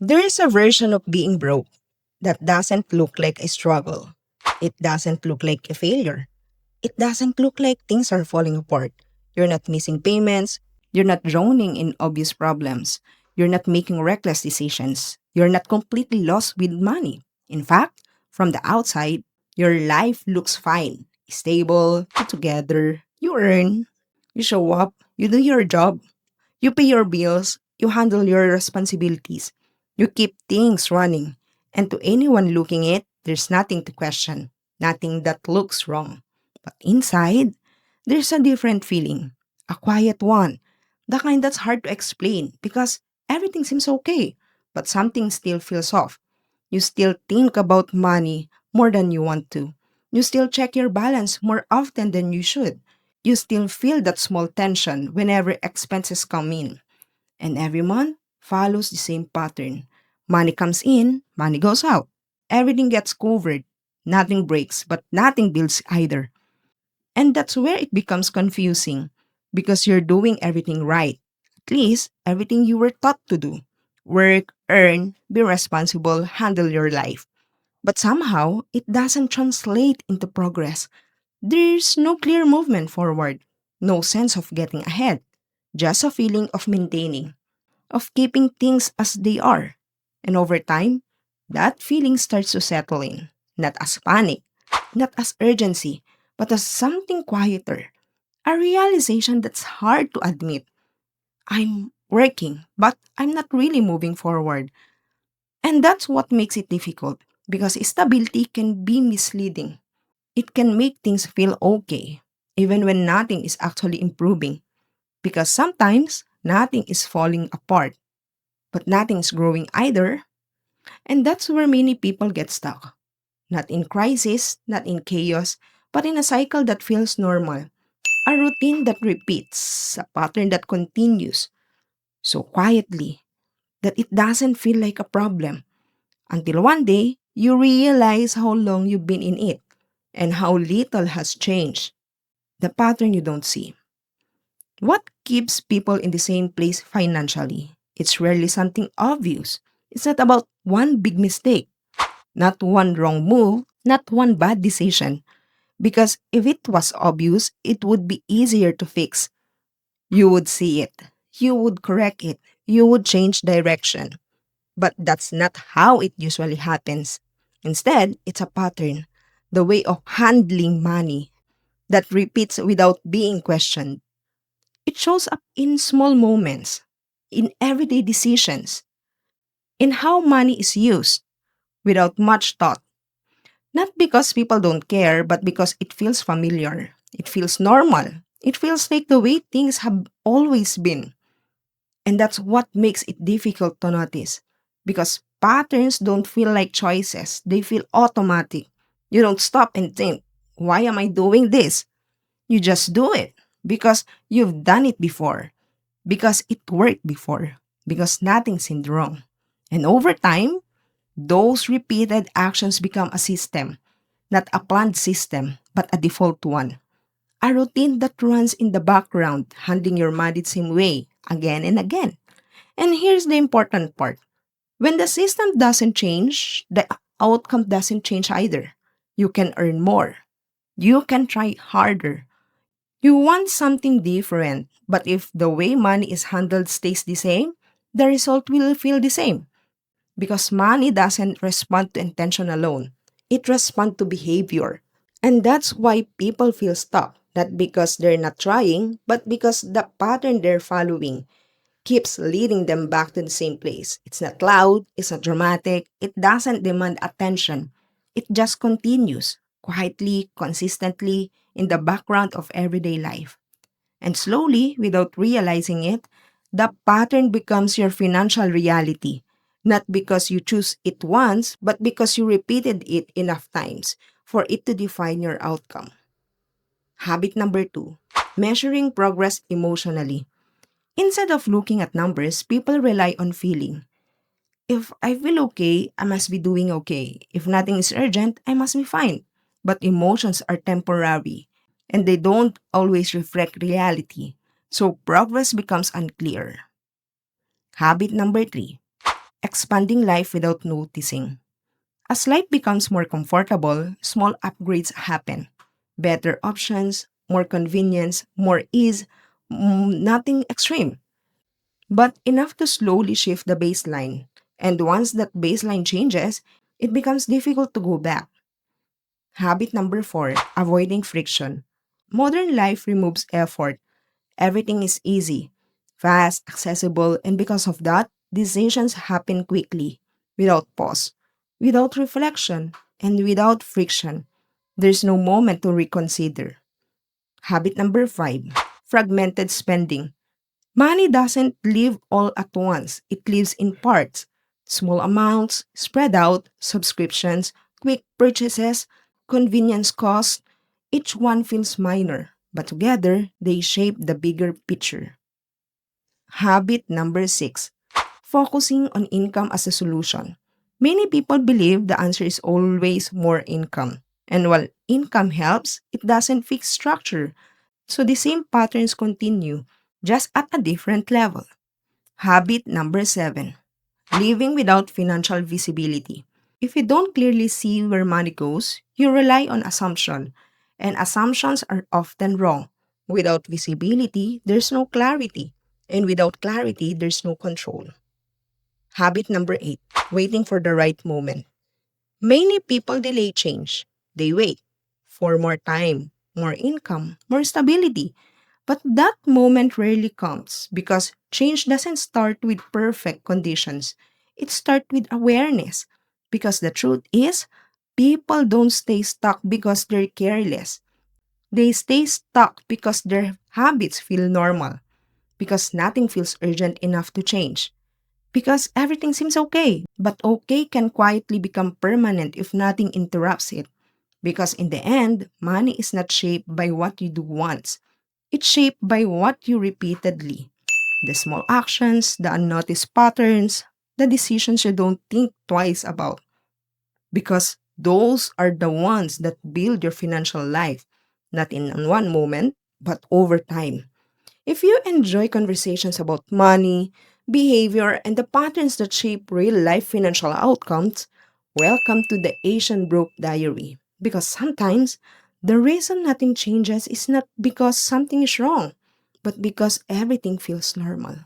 There is a version of being broke that doesn't look like a struggle. It doesn't look like a failure. It doesn't look like things are falling apart. You're not missing payments. You're not drowning in obvious problems. You're not making reckless decisions. You're not completely lost with money. In fact, from the outside, your life looks fine, stable, put together. You earn, you show up, you do your job, you pay your bills, you handle your responsibilities, you keep things running. And to anyone looking it, there's nothing to question, nothing that looks wrong. But inside, there's a different feeling, a quiet one, the kind that's hard to explain because everything seems okay, but something still feels off. You still think about money more than you want to. You still check your balance more often than you should. You still feel that small tension whenever expenses come in. And every month follows the same pattern. Money comes in, money goes out. Everything gets covered. Nothing breaks, but nothing builds either. And that's where it becomes confusing because you're doing everything right. At least everything you were taught to do. Work, earn, be responsible, handle your life. But somehow, it doesn't translate into progress. There's no clear movement forward, no sense of getting ahead, just a feeling of maintaining, of keeping things as they are. And over time, that feeling starts to settle in, not as panic, not as urgency, but as something quieter. A realization that's hard to admit. I'm working, but I'm not really moving forward. And that's what makes it difficult because stability can be misleading. It can make things feel okay, even when nothing is actually improving. Because sometimes nothing is falling apart, but nothing's growing either. And that's where many people get stuck. Not in crisis, not in chaos, but in a cycle that feels normal. A routine that repeats, a pattern that continues so quietly that it doesn't feel like a problem until one day you realize how long you've been in it and how little has changed. The pattern you don't see. What keeps people in the same place financially? It's rarely something obvious. It's not about one big mistake, not one wrong move, not one bad decision. Because if it was obvious, it would be easier to fix. You would see it, you would correct it, you would change direction. But that's not how it usually happens. Instead, it's a pattern, the way of handling money that repeats without being questioned. It shows up in small moments, in everyday decisions, in how money is used without much thought. Not because people don't care, but because it feels familiar. It feels normal. It feels like the way things have always been. And that's what makes it difficult to notice. Because patterns don't feel like choices, they feel automatic. You don't stop and think, why am I doing this? You just do it because you've done it before, because it worked before, because nothing seemed wrong. And over time, those repeated actions become a system, not a planned system, but a default one. A routine that runs in the background, handling your money the same way, again and again. And here's the important part. When the system doesn't change, the outcome doesn't change either. You can earn more. You can try harder. You want something different, but if the way money is handled stays the same, the result will feel the same. Because money doesn't respond to intention alone, it responds to behavior. And that's why people feel stuck, not because they're not trying, but because the pattern they're following keeps leading them back to the same place. It's not loud, it's not dramatic, it doesn't demand attention. It just continues, quietly, consistently, in the background of everyday life. And slowly, without realizing it, the pattern becomes your financial reality. Not because you choose it once, but because you repeated it enough times for it to define your outcome. Habit number two, measuring progress emotionally. Instead of looking at numbers, people rely on feeling. If I feel okay, I must be doing okay. If nothing is urgent, I must be fine. But emotions are temporary and they don't always reflect reality. So progress becomes unclear. Habit number three, expanding life without noticing. As life becomes more comfortable, small upgrades happen. Better options, more convenience, more ease, nothing extreme, but enough to slowly shift the baseline. And once that baseline changes, it becomes difficult to go back. Habit number four, avoiding friction. Modern life removes effort. Everything is easy, fast, accessible, and because of that, decisions happen quickly, without pause, without reflection, and without friction. There's no moment to reconsider. Habit number five, fragmented spending. Money doesn't live all at once, it lives in parts. Small amounts, spread out, subscriptions, quick purchases, convenience costs. Each one feels minor, but together they shape the bigger picture. Habit number six, focusing on income as a solution. Many people believe the answer is always more income. And while income helps, it doesn't fix structure. So the same patterns continue, just at a different level. Habit number seven, living without financial visibility. If you don't clearly see where money goes, you rely on assumption, and assumptions are often wrong. Without visibility, there's no clarity, and without clarity, there's no control. Habit number eight, waiting for the right moment. Many people delay change. They wait for more time, more income, more stability. But that moment rarely comes because change doesn't start with perfect conditions. It starts with awareness. Because the truth is, people don't stay stuck because they're careless. They stay stuck because their habits feel normal, because nothing feels urgent enough to change, because everything seems okay. But okay can quietly become permanent if nothing interrupts it. Because in the end, money is not shaped by what you do once, it's shaped by what you repeatedly. The small actions, the unnoticed patterns, the decisions you don't think twice about. Because those are the ones that build your financial life, not in one moment, but over time. If you enjoy conversations about money, behavior, and the patterns that shape real life financial outcomes, welcome to the Asian Broke Diary. Because sometimes, the reason nothing changes is not because something is wrong, but because everything feels normal.